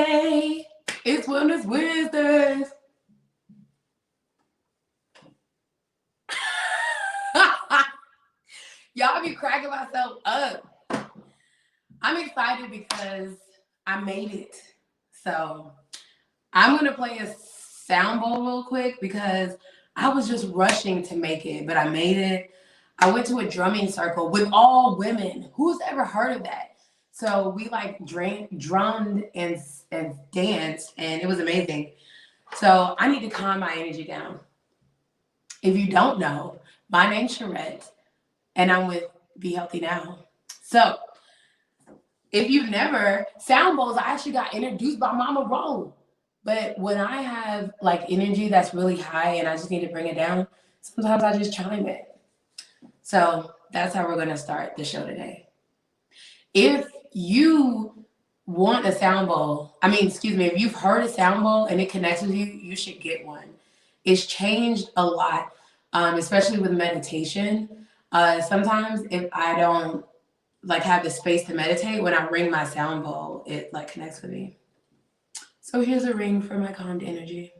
Wednesday. It's Wellness Wednesdays. Y'all be cracking myself up. I'm excited because I made it. So I'm going to play a sound bowl real quick because I was just rushing to make it, but I made it. I went to a drumming circle with all women. Who's ever heard of that? So we like drummed and danced, and it was amazing. So I need to calm my energy down. If you don't know, my name's Cherette, and I'm with Be Healthy Now. So if you've never, sound bowls, I actually got introduced by Mama Ro. But when I have like energy that's really high and I just need to bring it down, sometimes I just chime it. So that's how we're going to start the show today. If you want a sound bowl, if you've heard a sound bowl and it connects with you, you should get one. It's changed a lot, especially with meditation. Sometimes if I don't have the space to meditate, when I ring my sound bowl, it connects with me. So here's a ring for my calmed energy.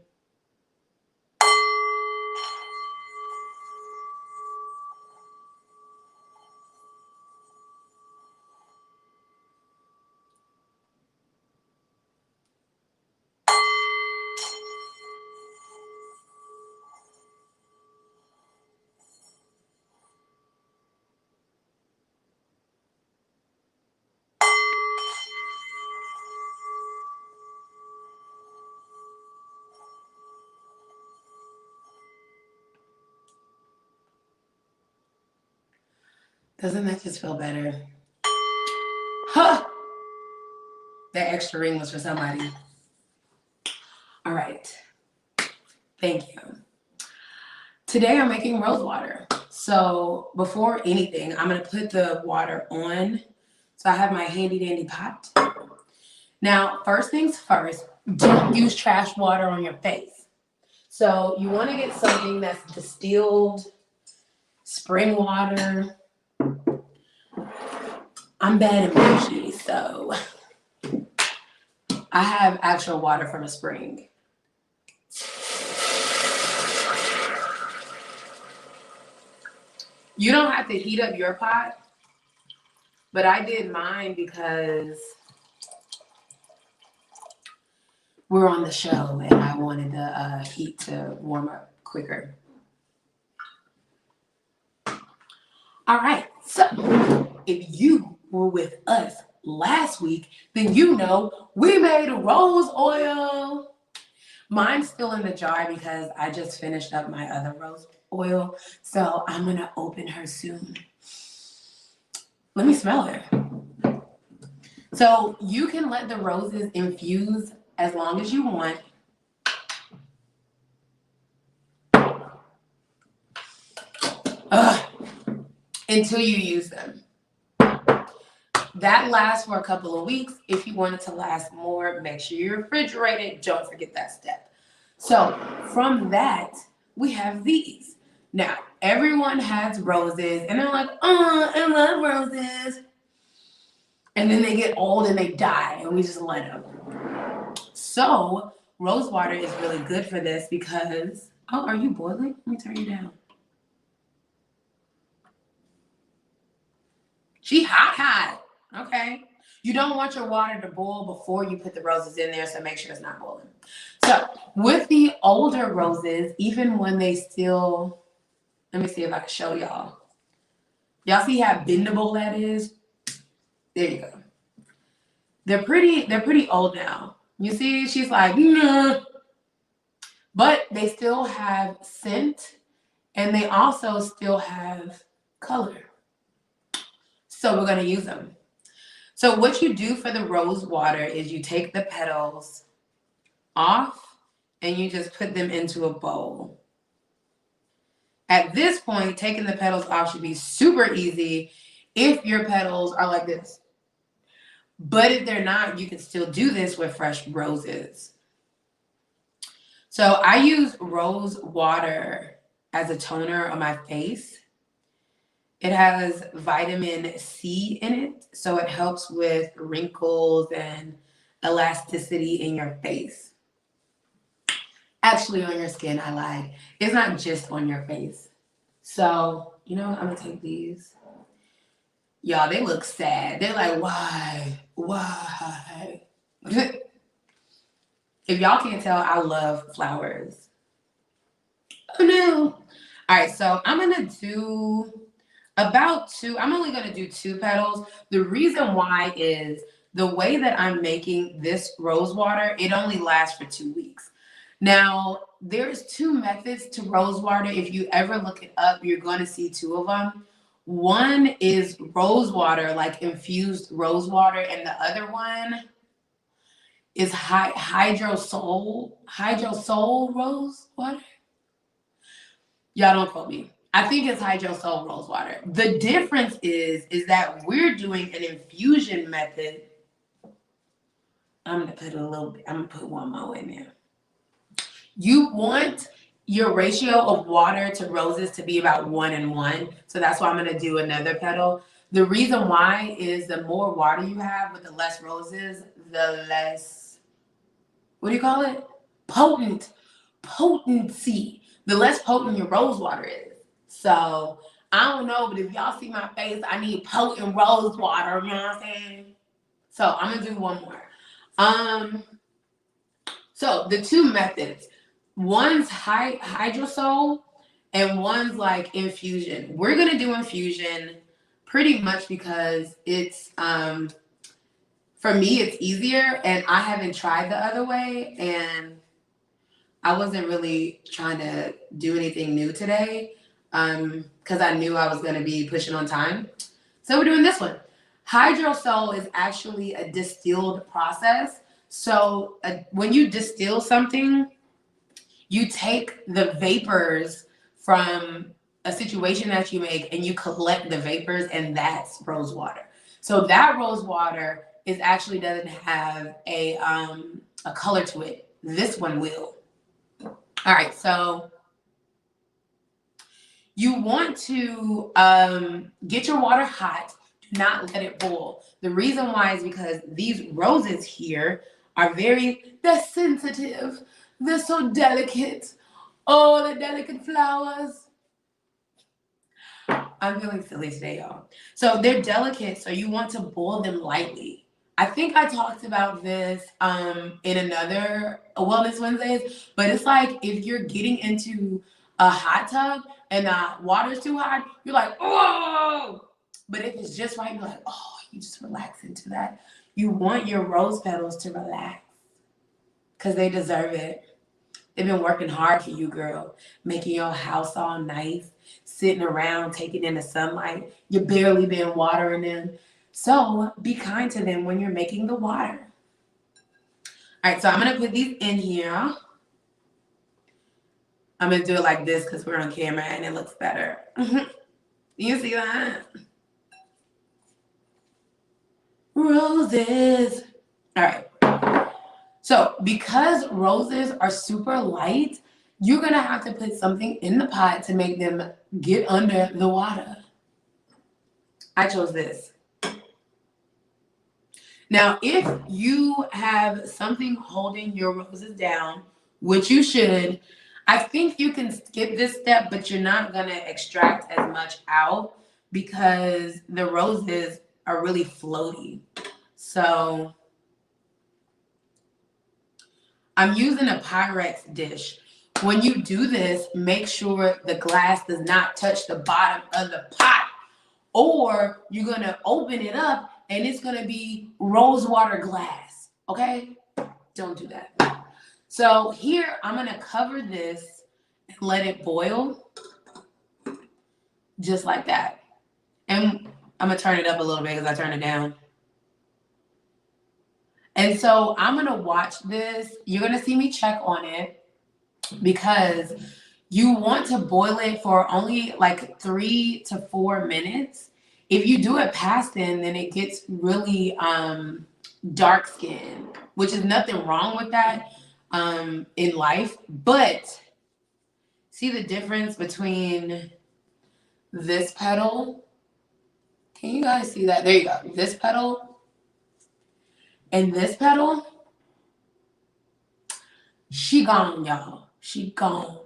Doesn't that just feel better? Huh! That extra ring was for somebody. All right. Thank you. Today I'm making rose water. So before anything, I'm going to put the water on. So I have my handy dandy pot. Now, first things first, don't use trash water on your face. So you want to get something that's distilled spring water. I'm bad at emojis, so I have actual water from a spring. You don't have to heat up your pot, but I did mine because we're on the show and I wanted the heat to warm up quicker. All right, so if you were with us last week, then you know we made rose oil. Mine's still in the jar because I just finished up my other rose oil. So I'm going to open her soon. Let me smell her. So you can let the roses infuse as long as you want. Until you use them. That lasts for a couple of weeks. If you want it to last more, make sure you refrigerate it. Don't forget that step. So from that, we have these. Now, everyone has roses, and they're like, oh, I love roses. And then they get old and they die, and we just let them. So rose water is really good for this because, oh, are you boiling? Let me turn you down. She hot. Okay. You don't want your water to boil before you put the roses in there, so make sure it's not boiling. So with the older roses, even when they still, let me see if I can show y'all. Y'all see how bendable that is? There you go. They're pretty old now. You see, she's like, nah. But they still have scent, and they also still have color. So we're going to use them. So what you do for the rose water is you take the petals off and you just put them into a bowl. At this point, taking the petals off should be super easy if your petals are like this. But if they're not, you can still do this with fresh roses. So I use rose water as a toner on my face. It has vitamin C in it, so it helps with wrinkles and elasticity in your face. Actually, on your skin, I lied. It's not just on your face. So, you know what? I'm gonna take these. Y'all, they look sad. They're like, why? Why? If y'all can't tell, I love flowers. Oh no. All right, so I'm gonna do about two. I'm only gonna do 2 petals. The reason why is the way that I'm making this rose water, it only lasts for 2 weeks. Now, there's 2 methods to rose water. If you ever look it up, you're going to see 2 of them. One is rose water, like infused rose water, and the other one is hydrosol rose water. Y'all don't quote me. I think it's hydrosol rose water. The difference is that we're doing an infusion method. I'm gonna put a little bit. I'm gonna put one more in there. You want your ratio of water to roses to be about 1:1. So that's why I'm going to do another petal. The reason why is the more water you have with the less roses, the less, what do you call it? Potency. The less potent your rose water is. So I don't know, but if y'all see my face, I need potent rose water. You know what I'm saying? So I'm going to do one more. So the 2 methods. One's hydrosol and one's like infusion. We're gonna do infusion pretty much because it's for me it's easier, and I haven't tried the other way, and I wasn't really trying to do anything new today because I knew I was gonna be pushing on time. So we're doing this one. Hydrosol is actually a distilled process. So when you distill something, you take the vapors from a situation that you make and you collect the vapors, and that's rose water. So that rose water is actually doesn't have a color to it. This one will. All right, so you want to get your water hot. Do not let it boil. The reason why is because these roses here are they're sensitive. They're so delicate. Oh, the delicate flowers. I'm feeling silly today, y'all. So they're delicate, so you want to boil them lightly. I think I talked about this in another Wellness Wednesdays, but it's like if you're getting into a hot tub and the water's too hot, you're like, oh! But if it's just right, you're like, oh, you just relax into that. You want your rose petals to relax because they deserve it. They've been working hard for you, girl, making your house all nice, sitting around, taking in the sunlight. You barely been watering them. So be kind to them when you're making the water. All right, so I'm going to put these in here. I'm going to do it like this because we're on camera and it looks better. You see that? Roses. All right. So because roses are super light, you're going to have to put something in the pot to make them get under the water. I chose this. Now, if you have something holding your roses down, which you should, I think you can skip this step, but you're not going to extract as much out because the roses are really floaty. So I'm using a Pyrex dish. When you do this, make sure the glass does not touch the bottom of the pot, or you're going to open it up and it's going to be rose water glass. Okay? Don't do that. So here, I'm going to cover this and let it boil just like that. And I'm going to turn it up a little bit because I turned it down. And so I'm going to watch this. You're going to see me check on it because you want to boil it for only like 3 to 4 minutes. If you do it past then it gets really dark skin, which is nothing wrong with that in life. But see the difference between this petal? Can you guys see that? There you go. This petal And this petal, she gone, y'all. She gone.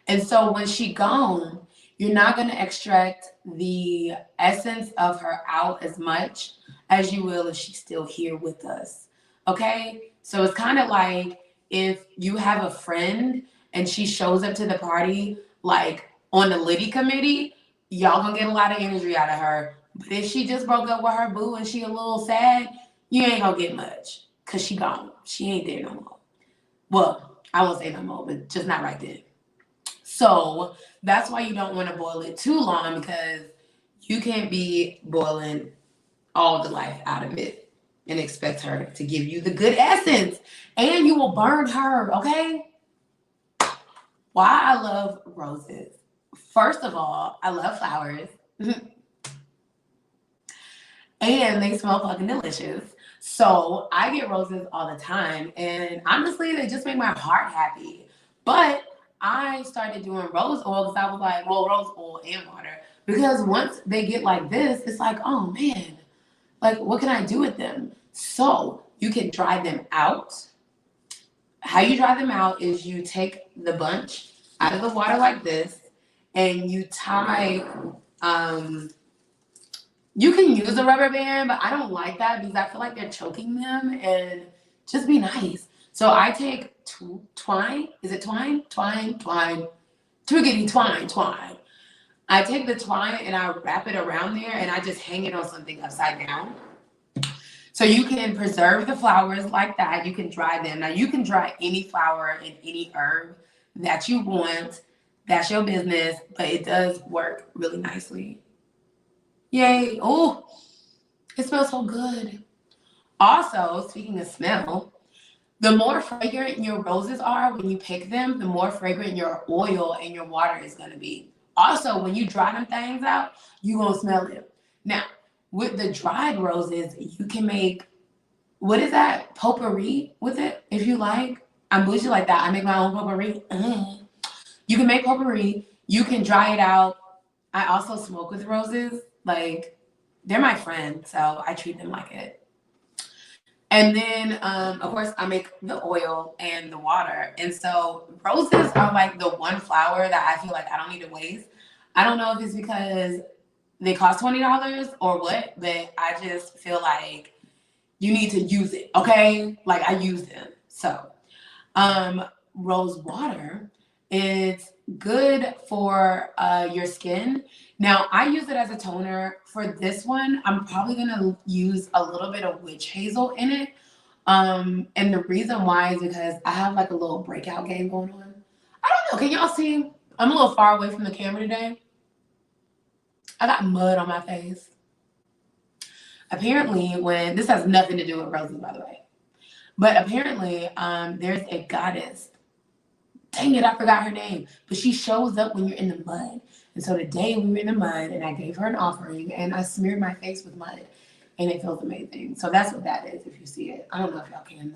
And so when she gone, you're not going to extract the essence of her out as much as you will if she's still here with us. Okay? So it's kind of like if you have a friend and she shows up to the party like on the Liddy committee, y'all gonna get a lot of energy out of her. But if she just broke up with her boo and she a little sad, you ain't gonna get much because she gone. She ain't there no more. Well, I won't say no more, but just not right then. So that's why you don't want to boil it too long, because you can't be boiling all the life out of it and expect her to give you the good essence, and you will burn her. Okay? Why I love roses. First of all, I love flowers. And they smell fucking delicious. So I get roses all the time, and honestly, they just make my heart happy. But I started doing rose oil because I was like, well, rose oil and water. Because once they get like this, it's like, oh man, like what can I do with them? So you can dry them out. How you dry them out is you take the bunch out of the water like this, and you tie, you can use a rubber band, but I don't like that because I feel like they're choking them, and just be nice. So I take twine. Is it twine? Twine. Twiggity twine. I take the twine and I wrap it around there, and I just hang it on something upside down. So you can preserve the flowers like that. You can dry them. Now you can dry any flower and any herb that you want. That's your business, but it does work really nicely. Yay. Oh, it smells so good. Also, speaking of smell, the more fragrant your roses are when you pick them, the more fragrant your oil and your water is going to be. Also, when you dry them things out, you're going to smell it. Now, with the dried roses, you can make, what is that? Potpourri with it, if you like. I'm bougie like that. I make my own potpourri. You can make potpourri. You can dry it out. I also smoke with roses. Like, they're my friend, so I treat them like it. And then, of course, I make the oil and the water. And so roses are like the one flower that I feel like I don't need to waste. I don't know if it's because they cost $20 or what, but I just feel like you need to use it, okay? Like, I use them. So, rose water is good for your skin. Now, I use it as a toner. For this one, I'm probably going to use a little bit of witch hazel in it. And the reason why is because I have like a little breakout game going on. I don't know. Can y'all see? I'm a little far away from the camera today. I got mud on my face. Apparently, when this has nothing to do with roses, by the way, but apparently, there's a goddess. Dang it, I forgot her name. But she shows up when you're in the mud. And so today we were in the mud, and I gave her an offering, and I smeared my face with mud, and it feels amazing. So that's what that is, if you see it. I don't know if y'all can,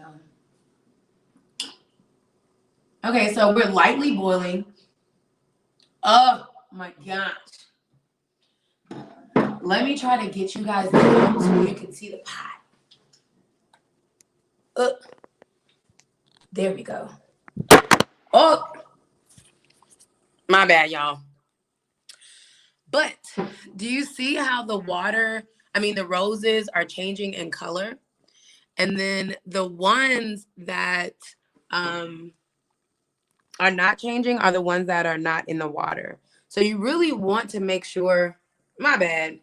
though. Okay, so we're lightly boiling. Oh, my gosh. Let me try to get you guys down so you can see the pot. There we go. Oh, my bad, y'all. But do you see how the roses are changing in color? And then the ones that are not changing are the ones that are not in the water. So you really want to make sure, my bad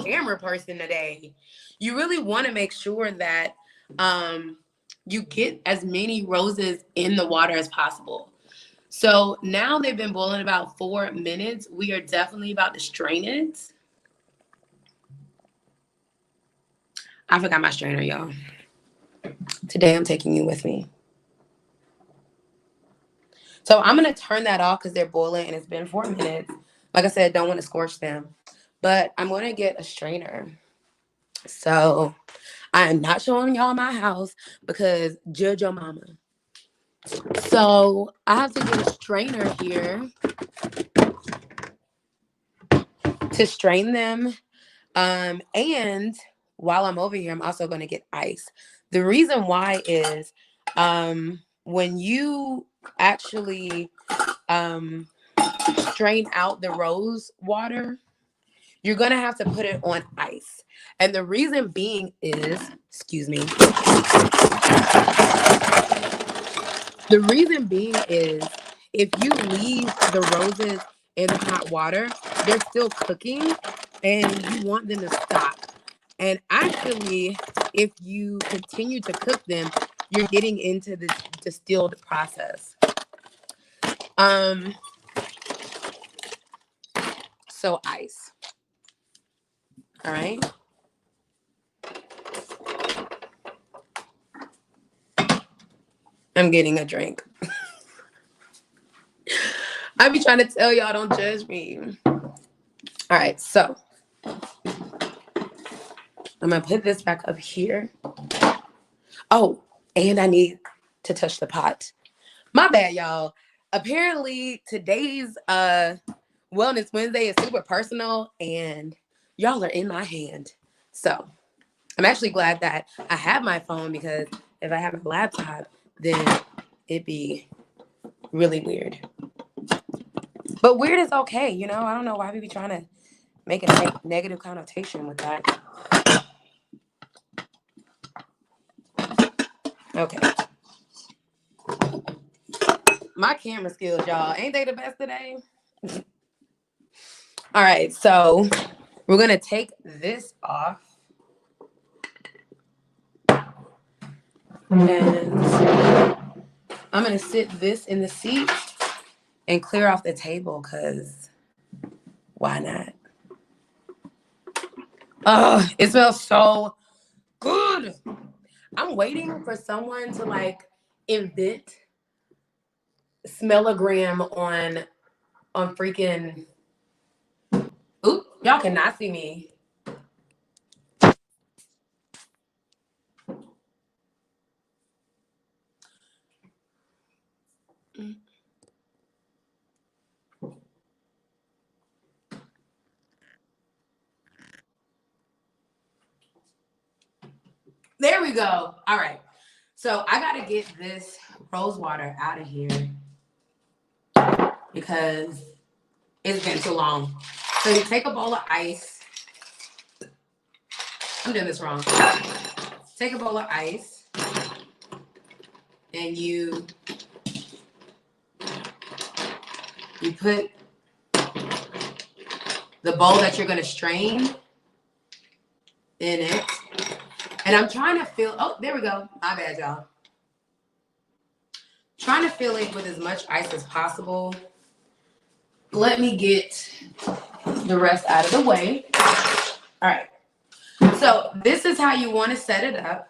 camera person today. You really want to make sure that you get as many roses in the water as possible. So now they've been boiling about 4 minutes. We are definitely about to strain it. I forgot my strainer, y'all. Today I'm taking you with me. So I'm going to turn that off because they're boiling and it's been 4 minutes. Like I said, don't want to scorch them. But I'm going to get a strainer. So I am not showing y'all my house because judge your mama. So I have to get a strainer here to strain them. And while I'm over here, I'm also going to get ice. The reason why is when you actually strain out the rose water, you're going to have to put it on ice. And the reason being is, excuse me, the reason being is if you leave the roses in the hot water, they're still cooking and you want them to stop. And actually, if you continue to cook them, you're getting into the distilled process. So ice. All right. I'm getting a drink. I be trying to tell y'all, don't judge me. All right, so I'm gonna put this back up here. Oh, and I need to touch the pot. My bad, y'all. Apparently today's Wellness Wednesday is super personal and y'all are in my hand. So I'm actually glad that I have my phone, because if I have a laptop, then it'd be really weird. But weird is okay, you know? I don't know why we be trying to make a negative connotation with that. Okay. My camera skills, y'all, ain't they the best today? All right, so we're going to take this off. And I'm going to sit this in the seat and clear off the table, because why not? Oh, it smells so good. I'm waiting for someone to like invent smellogram on freaking. Oop, y'all cannot see me. There we go. All right. So I got to get this rose water out of here because it's been too long. So you take a bowl of ice. I'm doing this wrong. Take a bowl of ice and you put the bowl that you're going to strain in it. And I'm trying to fill, oh, there we go. My bad, y'all. Trying to fill it with as much ice as possible. Let me get the rest out of the way. All right. So this is how you want to set it up.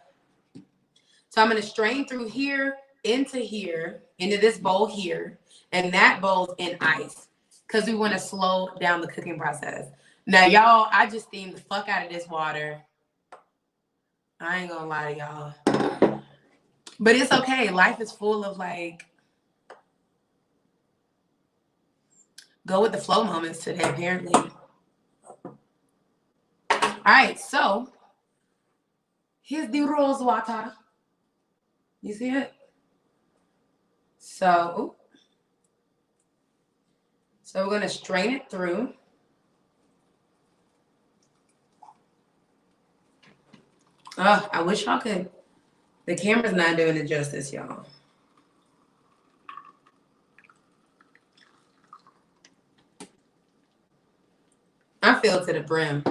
So I'm going to strain through here, into this bowl here, and that bowl's in ice because we want to slow down the cooking process. Now, y'all, I just steamed the fuck out of this water. I ain't gonna lie to y'all. But it's okay. Life is full of like go with the flow moments today, apparently. All right, so here's the rose water. You see it? So we're gonna strain it through. Oh, I wish y'all could. The camera's not doing it justice, y'all. I filled to the brim.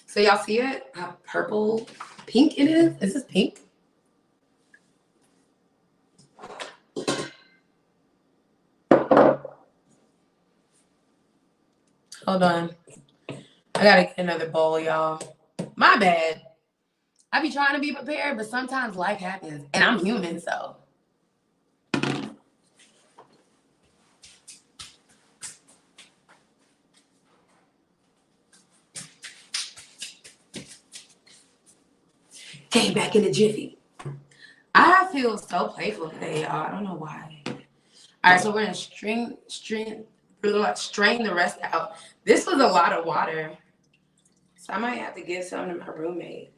So y'all see it? How purple, pink it is? Is this pink? Hold on. I gotta get another bowl, y'all. My bad. I be trying to be prepared, but sometimes life happens, and I'm human, so. Came back in a jiffy. I feel so playful today, y'all. I don't know why. All right, so we're gonna strain the rest out. This was a lot of water. So I might have to give some to my roommate.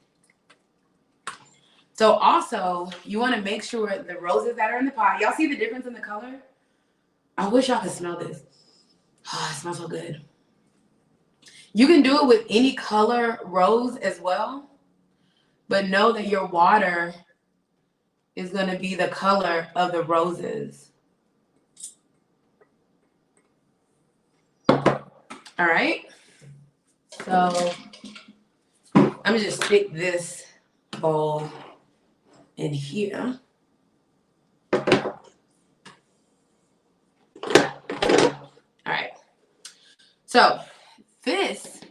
So also, you want to make sure the roses that are in the pot, y'all see the difference in the color? I wish y'all could smell this. Oh, it smells so good. You can do it with any color rose as well, but know that your water is going to be the color of the roses. All right. So I'm going to just stick this bowl in here. All right. So this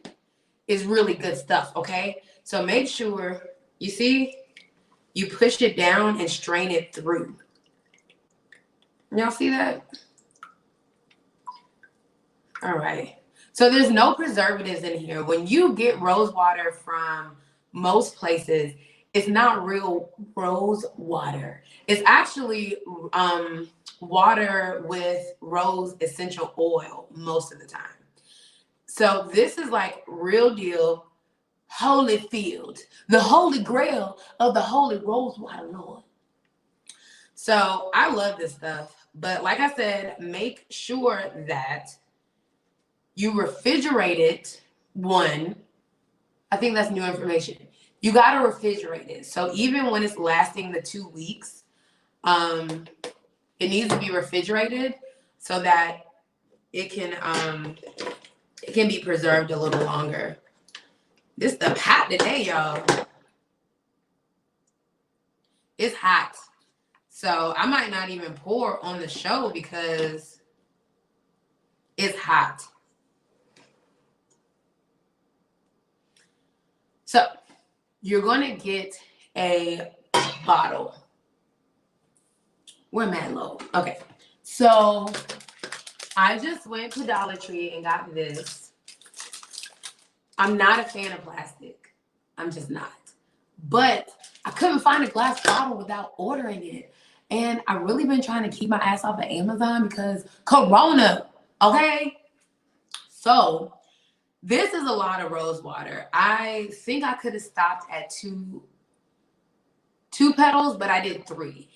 is really good stuff, okay? So make sure, you see, you push it down and strain it through. Y'all see that? All right. So there's no preservatives in here. When you get rose water from most places, it's not real rose water. It's actually water with rose essential oil most of the time. So this is like real deal Holyfield, the holy grail of the holy rose water, Lord. So I love this stuff. But like I said, make sure that you refrigerate it. One, I think that's new information. You got to refrigerate it. So even when it's lasting the 2 weeks, it needs to be refrigerated so that it can be preserved a little longer. This stuff hot today, y'all. It's hot. So I might not even pour on the show because it's hot. So you're going to get a bottle. We're mad low. Okay. So I just went to Dollar Tree and got this. I'm not a fan of plastic. I'm just not. But I couldn't find a glass bottle without ordering it. And I've really been trying to keep my ass off of Amazon because Corona, okay? So this is a lot of rose water. I think I could have stopped at two petals, but I did 3.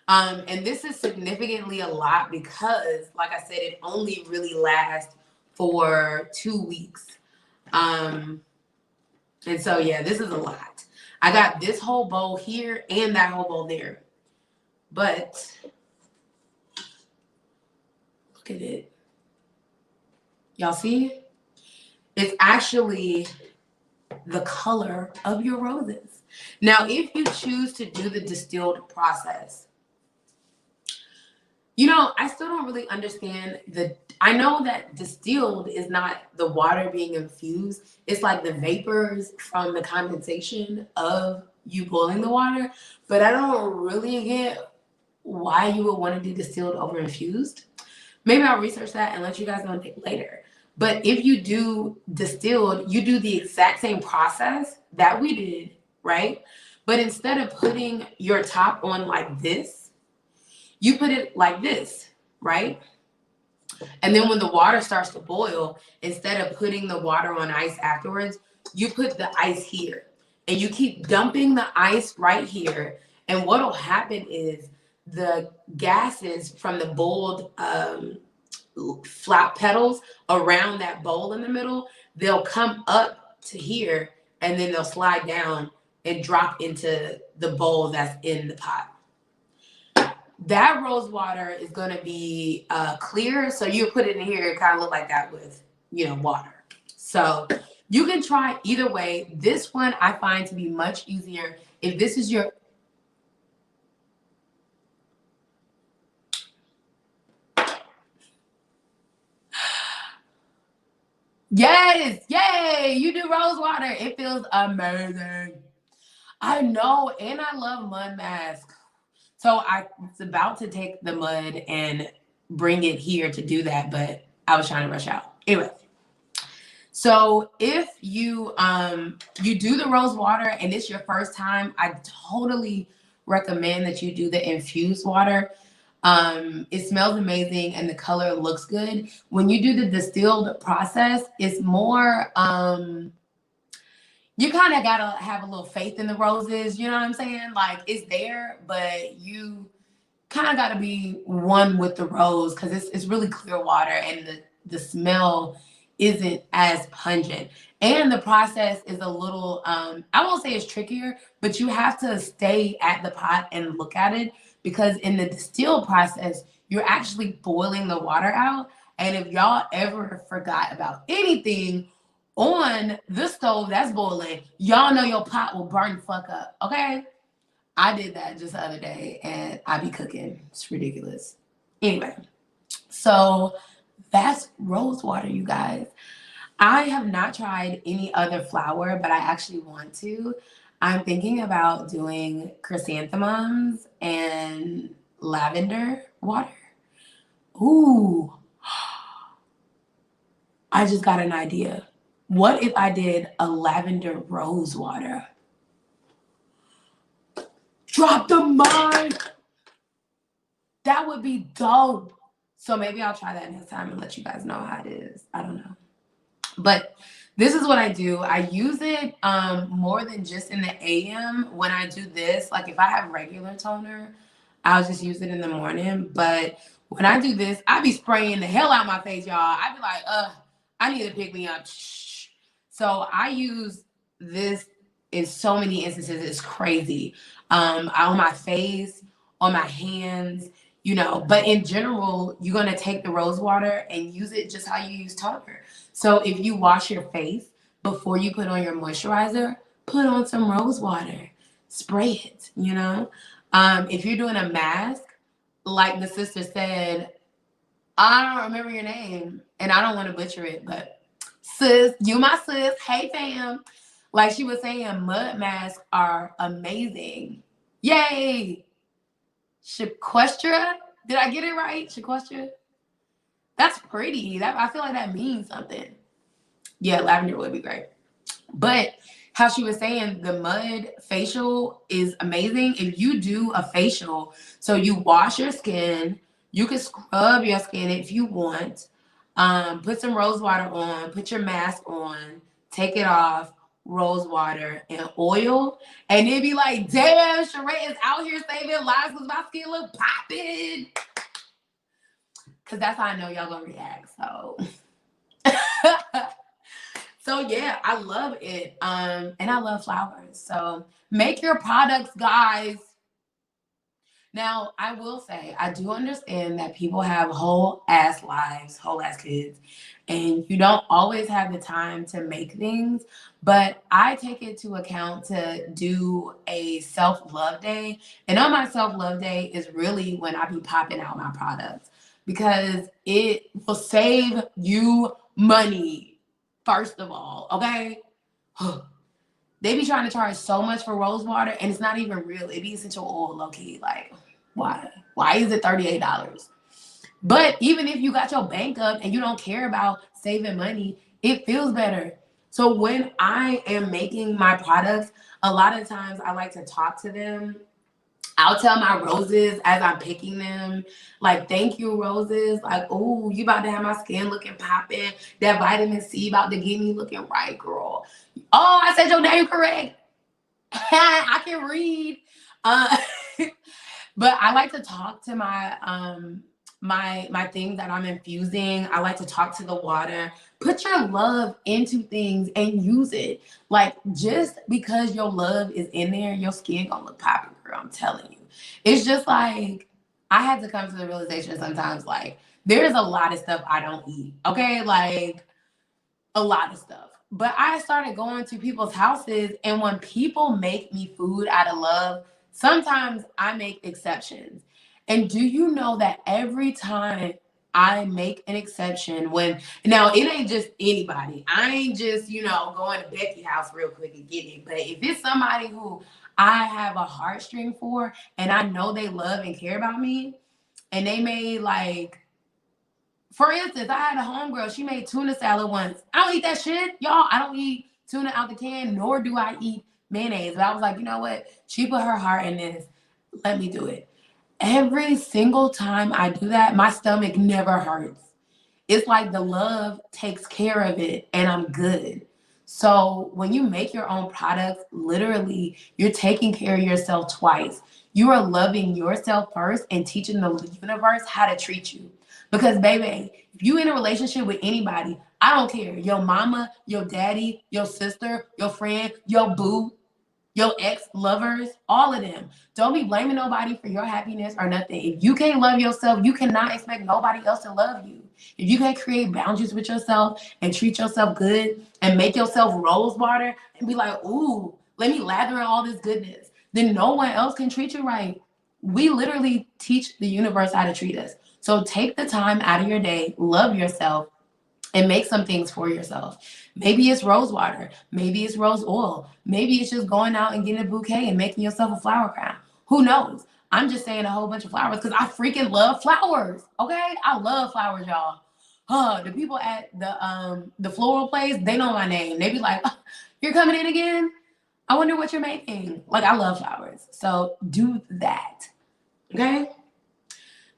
And this is significantly a lot because, like I said, it only really lasts for 2 weeks. And so, yeah, this is a lot. I got this whole bowl here and that whole bowl there. But look at it. Y'all see? It's actually the color of your roses. Now, if you choose to do the distilled process, you know, I still don't really understand I know that distilled is not the water being infused. It's like the vapors from the condensation of you boiling the water. But I don't really get why you would want to do distilled over infused. Maybe I'll research that and let you guys know later. But if you do distilled, you do the exact same process that we did, right? But instead of putting your top on like this, you put it like this, right? And then when the water starts to boil, instead of putting the water on ice afterwards, you put the ice here. And you keep dumping the ice right here. And what'll happen is the gases from the boiled flat petals around that bowl in the middle, they'll come up to here and then they'll slide down and drop into the bowl that's in the pot. That rose water is going to be clear, so you put it in here, it kind of look like that with, you know, water. So you can try either way. This one I find to be much easier. If this is your yes, yay, you do rose water. It feels amazing. I know, and I love mud mask. So I was about to take the mud and bring it here to do that, but I was trying to rush out. Anyway, so if you you do the rose water and it's your first time, I totally recommend that you do the infused water. It smells amazing and the color looks good. When you do the distilled process, it's more you kind of gotta have a little faith in the roses. You know what I'm saying? Like it's there, but you kind of gotta be one with the rose because it's really clear water and the smell isn't as pungent. And the process is a little I won't say it's trickier, but you have to stay at the pot and look at it because in the distill process, you're actually boiling the water out. And if y'all ever forgot about anything on the stove that's boiling, y'all know your pot will burn the fuck up. Okay. I did that just the other day and I be cooking. It's ridiculous. Anyway, so that's rose water, you guys. I have not tried any other flower, but I actually want to. I'm thinking about doing chrysanthemums and lavender water. Ooh, I just got an idea. What if I did a lavender rose water? Drop the mic. That would be dope. So maybe I'll try that next time and let you guys know how it is. I don't know. But this is what I do. I use it more than just in the AM when I do this. Like if I have regular toner, I'll just use it in the morning. But when I do this, I be spraying the hell out of my face, y'all. I be like, I need to pick me up. So I use this in so many instances. It's crazy. On my face, on my hands, you know. But in general, you're going to take the rose water and use it just how you use toner. So if you wash your face before you put on your moisturizer, put on some rose water. Spray it, you know. If you're doing a mask, like the sister said, I don't remember your name, and I don't want to butcher it, but sis, you my sis, hey fam. Like she was saying, mud masks are amazing. Yay! Sequestra? Did I get it right? Sequestra? That's pretty. That I feel like that means something. Yeah, lavender would be great. But how she was saying, the mud facial is amazing. If you do a facial, so you wash your skin, you can scrub your skin if you want. Put some rose water on, put your mask on, take it off, rose water and oil, and it'd be like, damn, Cherette is out here saving lives because my skin look popping. Cause that's how I know y'all gonna react. So so yeah, I love it. And I love flowers. So make your products, guys. Now, I will say, I do understand that people have whole ass lives, whole ass kids, and you don't always have the time to make things. But I take it to account to do a self-love day. And on my self-love day is really when I be popping out my products because it will save you money, first of all, okay? They be trying to charge so much for rose water, and it's not even real. It be essential oil, low-key, like, why? Why is it $38? But even if you got your bank up and you don't care about saving money, it feels better. So when I am making my products, a lot of times I like to talk to them. I'll tell my roses as I'm picking them, like, thank you, roses. Like, oh, you about to have my skin looking popping. That vitamin C about to get me looking right, girl. Oh, I said your name correct. I can read. But I like to talk to my my things that I'm infusing. I like to talk to the water. Put your love into things and use it. Like just because your love is in there, your skin gonna look popping, girl. I'm telling you. It's just like I had to come to the realization sometimes, like there's a lot of stuff I don't eat. Okay, like a lot of stuff. But I started going to people's houses, and when people make me food out of love, sometimes I make exceptions. And do you know that every time I make an exception, when now it ain't just anybody, I ain't just, going to Becky's house real quick and getting it. But if it's somebody who I have a heartstring for and I know they love and care about me, and they made like, for instance, I had a homegirl, she made tuna salad once. I don't eat that shit, y'all. I don't eat tuna out the can, nor do I eat mayonnaise. But I was like, you know what? She put her heart in this. Let me do it. Every single time I do that, my stomach never hurts. It's like the love takes care of it and I'm good. So when you make your own products, literally, you're taking care of yourself twice. You are loving yourself first and teaching the universe how to treat you. Because, baby, if you in a relationship with anybody, I don't care. Your mama, your daddy, your sister, your friend, your boo, your ex-lovers, all of them. Don't be blaming nobody for your happiness or nothing. If you can't love yourself, you cannot expect nobody else to love you. If you can't create boundaries with yourself and treat yourself good and make yourself rose water and be like, ooh, let me lather in all this goodness, then no one else can treat you right. We literally teach the universe how to treat us. So take the time out of your day, love yourself, and make some things for yourself. Maybe it's rose water. Maybe it's rose oil. Maybe it's just going out and getting a bouquet and making yourself a flower crown. Who knows? I'm just saying a whole bunch of flowers because I freaking love flowers. Okay? I love flowers, y'all. The people at the floral place, they know my name. They be like, oh, you're coming in again? I wonder what you're making. Like, I love flowers. So do that. Okay?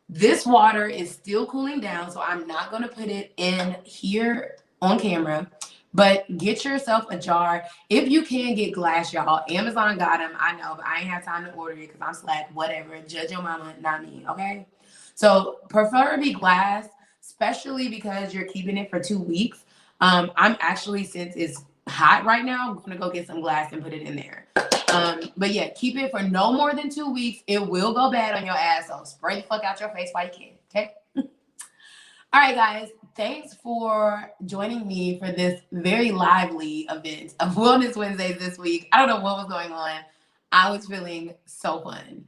This water is still cooling down, so I'm not going to put it in here on camera, but get yourself a jar. If you can get glass, y'all, Amazon got them. I know, but I ain't have time to order it because I'm slack, whatever. Judge your mama, not me, okay? So preferably glass, especially because you're keeping it for 2 weeks. I'm actually, since it's hot right now, I'm going to go get some glass and put it in there. But yeah, keep it for no more than 2 weeks. It will go bad on your ass, so spray the fuck out your face while you can, okay? All right, guys. Thanks for joining me for this very lively event of Wellness Wednesdays this week. I don't know what was going on. I was feeling so fun.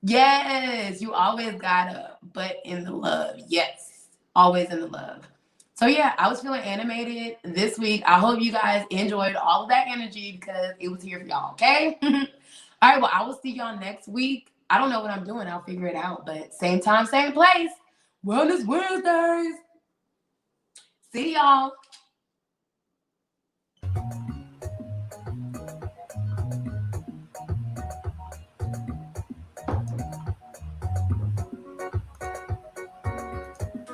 Yes, you always gotta, but in the love. Yes, always in the love. So yeah, I was feeling animated this week. I hope you guys enjoyed all of that energy because it was here for y'all, okay? All right, well, I will see y'all next week. I don't know what I'm doing. I'll figure it out, but same time, same place. Wellness Wednesdays. See y'all.